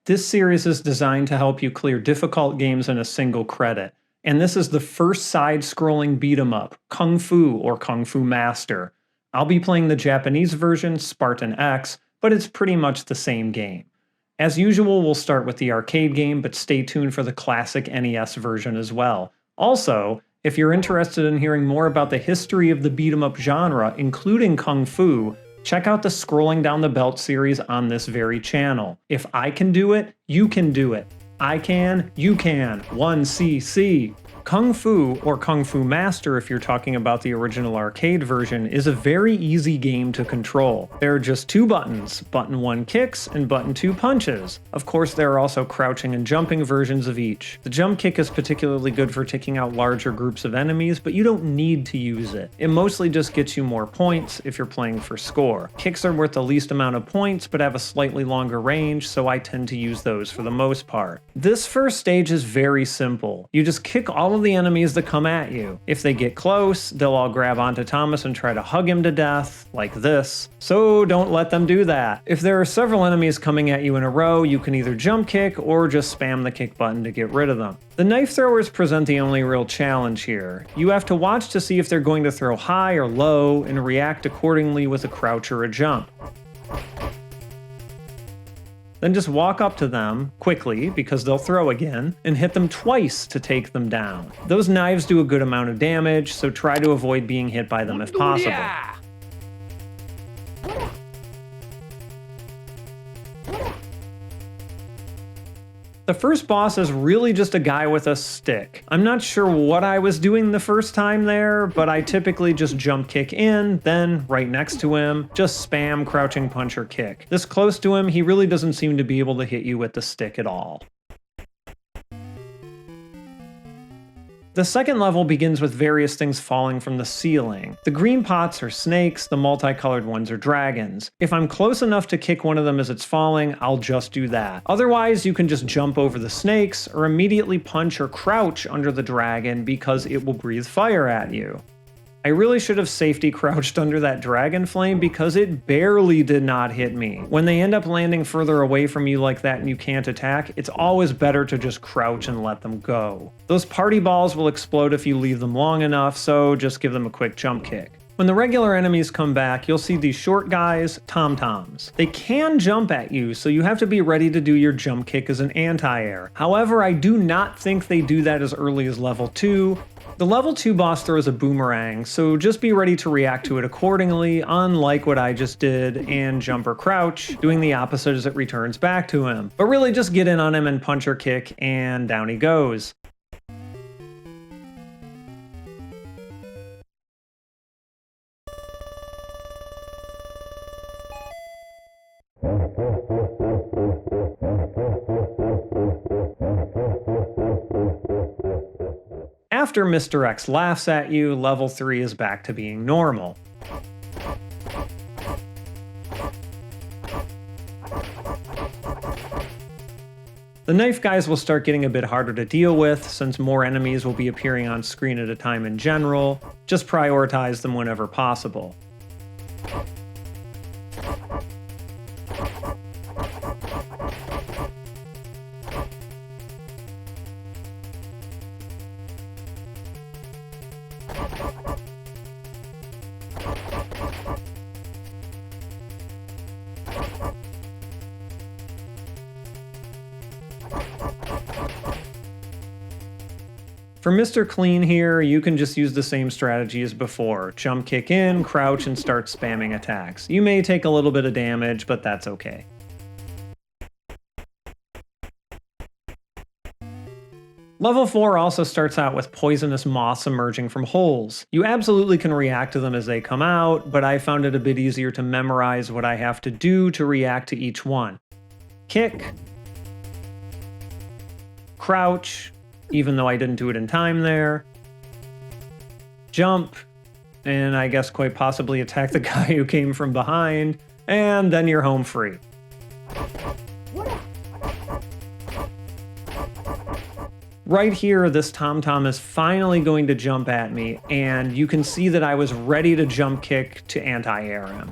This series is designed to help you clear difficult games in a single credit, and this is the first side-scrolling beat-em-up, Kung Fu or Kung Fu Master. I'll be playing the Japanese version, Spartan X, but it's pretty much the same game. As usual, we'll start with the arcade game, but stay tuned for the classic NES version as well. Also, if you're interested in hearing more about the history of the beat-em-up genre, including Kung Fu, check out the Scrolling Down the Belt series on this very channel. If I can do it, you can do it. I can, you can. 1cc. Kung Fu, or Kung Fu Master if you're talking about the original arcade version, is a very easy game to control. There are just two buttons, button 1 kicks and button 2 punches. Of course, there are also crouching and jumping versions of each. The jump kick is particularly good for taking out larger groups of enemies, but you don't need to use it. It mostly just gets you more points if you're playing for score. Kicks are worth the least amount of points, but have a slightly longer range, so I tend to use those for the most part. This first stage is very simple. You just kick all of the enemies that come at you. If they get close, they'll all grab onto Thomas and try to hug him to death, like this. So don't let them do that. If there are several enemies coming at you in a row, you can either jump kick or just spam the kick button to get rid of them. The knife throwers present the only real challenge here. You have to watch to see if they're going to throw high or low and react accordingly with a crouch or a jump. Then just walk up to them, quickly, because they'll throw again, and hit them twice to take them down. Those knives do a good amount of damage, so try to avoid being hit by them if possible. The first boss is really just a guy with a stick. I'm not sure what I was doing the first time there, but I typically just jump kick in, then right next to him, just spam crouching punch or kick. This close to him, he really doesn't seem to be able to hit you with the stick at all. The second level begins with various things falling from the ceiling. The green pots are snakes, the multicolored ones are dragons. If I'm close enough to kick one of them as it's falling, I'll just do that. Otherwise, you can just jump over the snakes or immediately punch or crouch under the dragon because it will breathe fire at you. I really should have safety crouched under that dragon flame because it barely did not hit me. When they end up landing further away from you like that and you can't attack, it's always better to just crouch and let them go. Those party balls will explode if you leave them long enough, so just give them a quick jump kick. When the regular enemies come back, you'll see these short guys, tom-toms. They can jump at you, so you have to be ready to do your jump kick as an anti-air. However, I do not think they do that as early as level 2. The level 2 boss throws a boomerang, so just be ready to react to it accordingly, unlike what I just did, and jump or crouch, doing the opposite as it returns back to him. But really just get in on him and punch or kick, and down he goes. After Mr. X laughs at you, level 3 is back to being normal. The knife guys will start getting a bit harder to deal with, since more enemies will be appearing on screen at a time in general. Just prioritize them whenever possible. For Mr. Clean here, you can just use the same strategy as before. Jump kick in, crouch, and start spamming attacks. You may take a little bit of damage, but that's okay. Level 4 also starts out with poisonous moths emerging from holes. You absolutely can react to them as they come out, but I found it a bit easier to memorize what I have to do to react to each one. Kick. Crouch, even though I didn't do it in time there. Jump, and I guess quite possibly attack the guy who came from behind, and then you're home free. Right here, this tom-tom is finally going to jump at me, and you can see that I was ready to jump kick to anti-air him.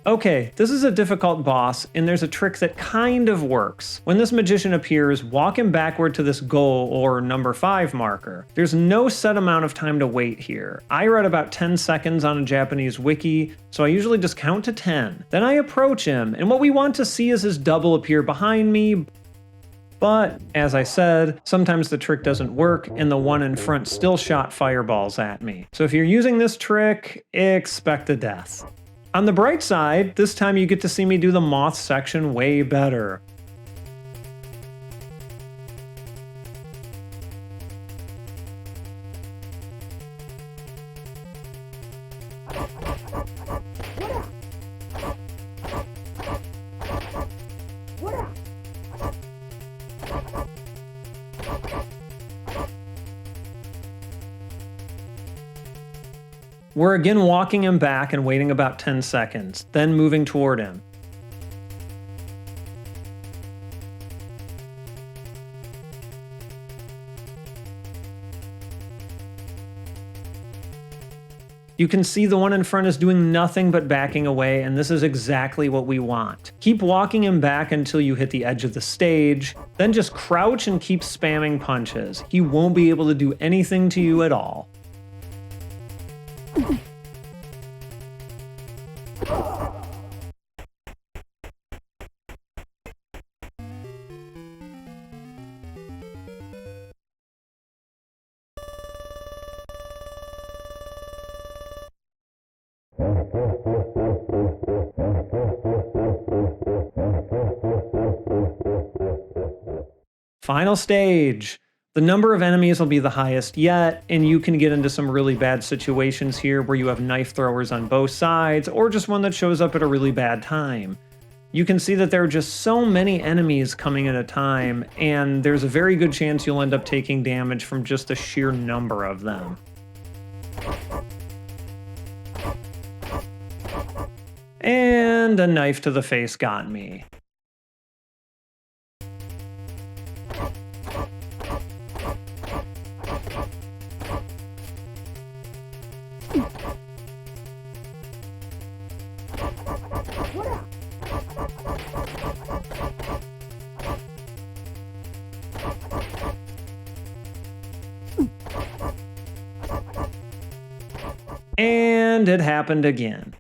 Okay, this is a difficult boss, and there's a trick that kind of works. When this magician appears, walk him backward to this goal or number 5 marker. There's no set amount of time to wait here. I read about 10 seconds on a Japanese wiki, so I usually just count to 10. Then I approach him, and what we want to see is his double appear behind me. But, as I said, sometimes the trick doesn't work, and the one in front still shot fireballs at me. So if you're using this trick, expect a death. On the bright side, this time you get to see me do the moth section way better. We're again walking him back and waiting about 10 seconds, then moving toward him. You can see the one in front is doing nothing but backing away, and this is exactly what we want. Keep walking him back until you hit the edge of the stage, then just crouch and keep spamming punches. He won't be able to do anything to you at all. Final stage! The number of enemies will be the highest yet, and you can get into some really bad situations here where you have knife throwers on both sides, or just one that shows up at a really bad time. You can see that there are just so many enemies coming at a time, and there's a very good chance you'll end up taking damage from just the sheer number of them. And a knife to the face got me. And it happened again.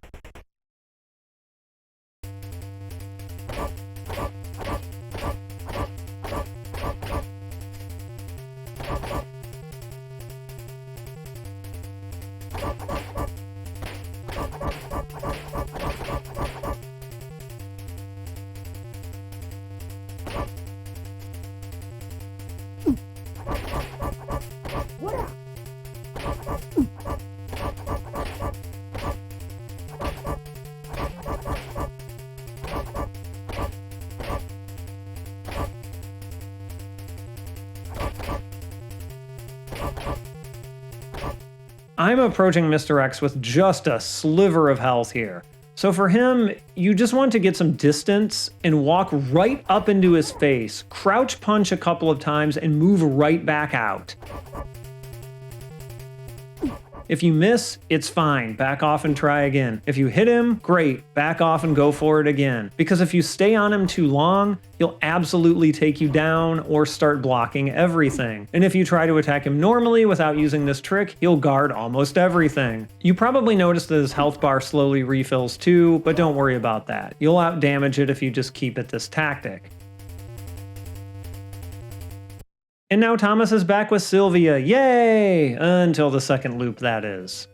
I'm approaching Mr. X with just a sliver of health here. So for him, you just want to get some distance and walk right up into his face, crouch punch a couple of times, and move right back out. If you miss, it's fine, back off and try again. If you hit him, great, back off and go for it again. Because if you stay on him too long, he'll absolutely take you down or start blocking everything. And if you try to attack him normally without using this trick, he'll guard almost everything. You probably noticed that his health bar slowly refills too, but don't worry about that. You'll outdamage it if you just keep it this tactic. And now Thomas is back with Sylvia, yay! Until the second loop, that is.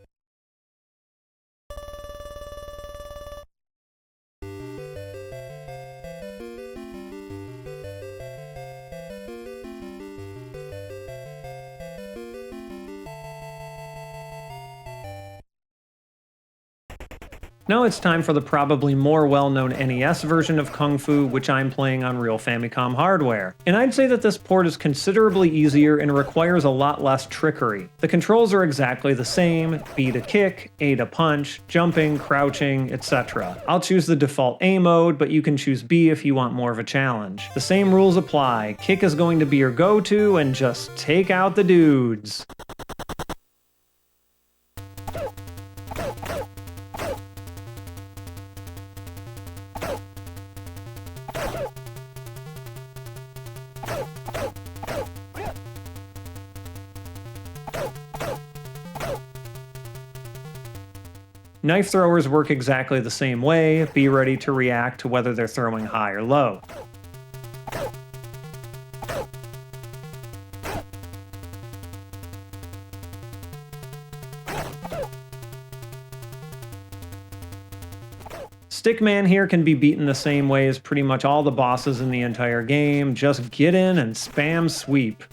Now it's time for the probably more well-known NES version of Kung Fu, which I'm playing on real Famicom hardware. And I'd say that this port is considerably easier and requires a lot less trickery. The controls are exactly the same, B to kick, A to punch, jumping, crouching, etc. I'll choose the default A mode, but you can choose B if you want more of a challenge. The same rules apply, kick is going to be your go-to, and just take out the dudes. Knife throwers work exactly the same way. Be ready to react to whether they're throwing high or low. Stickman here can be beaten the same way as pretty much all the bosses in the entire game. Just get in and spam sweep.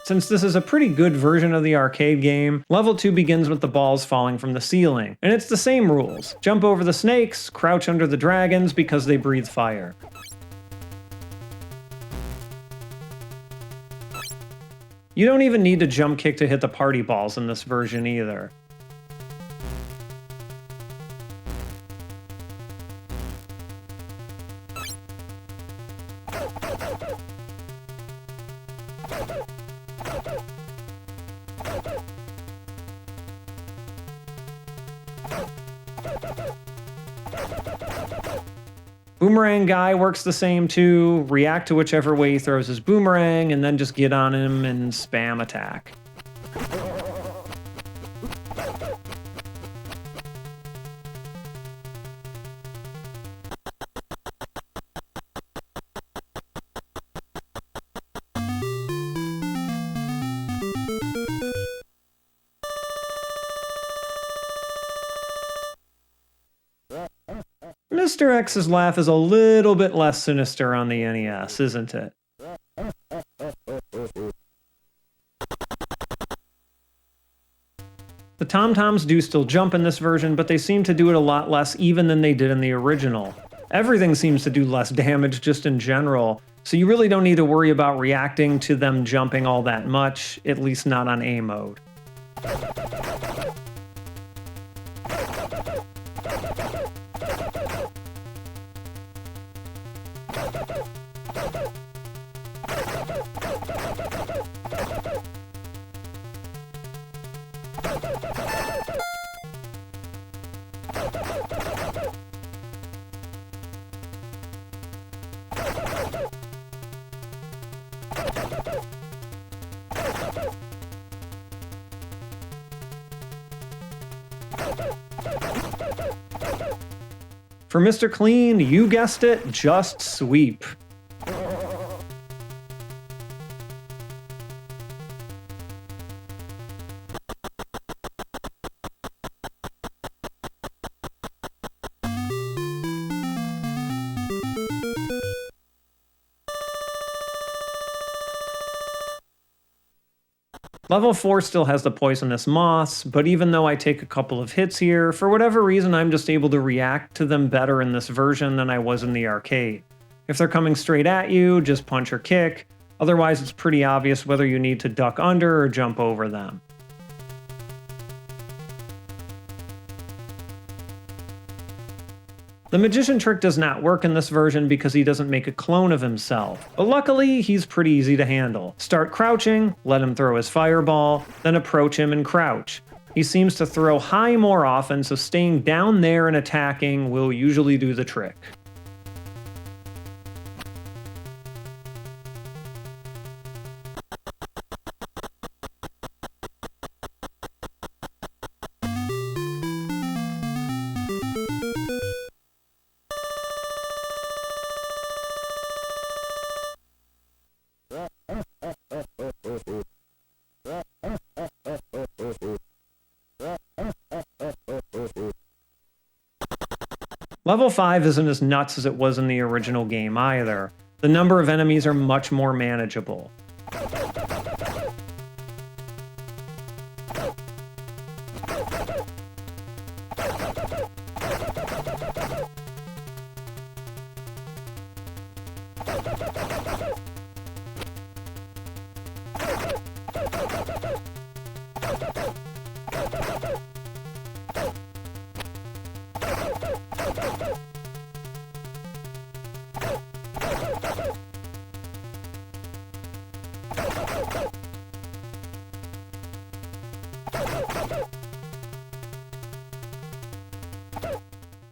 Since this is a pretty good version of the arcade game, level 2 begins with the balls falling from the ceiling. And it's the same rules. Jump over the snakes, crouch under the dragons because they breathe fire. You don't even need to jump kick to hit the party balls in this version either. Boomerang guy works the same too. React to whichever way he throws his boomerang, and then just get on him and spam attack. Mr. X's laugh is a little bit less sinister on the NES, isn't it? The Tom-Toms do still jump in this version, but they seem to do it a lot less even than they did in the original. Everything seems to do less damage just in general, so you really don't need to worry about reacting to them jumping all that much, at least not on A mode. For Mr. Clean, you guessed it, just sweep. Level 4 still has the poisonous moths, but even though I take a couple of hits here, for whatever reason I'm just able to react to them better in this version than I was in the arcade. If they're coming straight at you, just punch or kick, otherwise it's pretty obvious whether you need to duck under or jump over them. The magician trick does not work in this version because he doesn't make a clone of himself, but luckily he's pretty easy to handle. Start crouching, let him throw his fireball, then approach him and crouch. He seems to throw high more often, so staying down there and attacking will usually do the trick. Level 5 isn't as nuts as it was in the original game either. The number of enemies are much more manageable.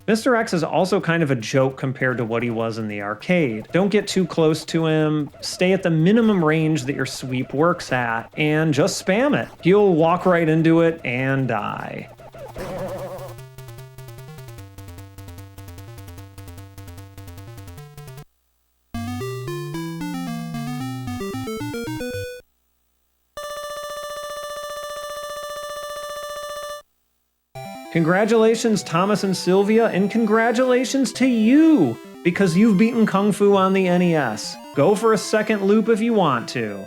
Mr. X is also kind of a joke compared to what he was in the arcade. Don't get too close to him, stay at the minimum range that your sweep works at, and just spam it. He'll walk right into it and die. Congratulations, Thomas and Sylvia, and congratulations to you, because you've beaten Kung Fu on the NES. Go for a second loop if you want to.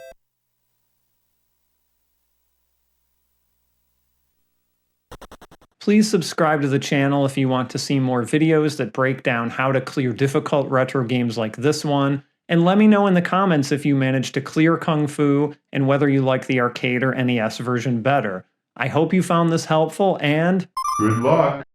Please subscribe to the channel if you want to see more videos that break down how to clear difficult retro games like this one, and let me know in the comments if you managed to clear Kung Fu and whether you like the arcade or NES version better. I hope you found this helpful, and good luck!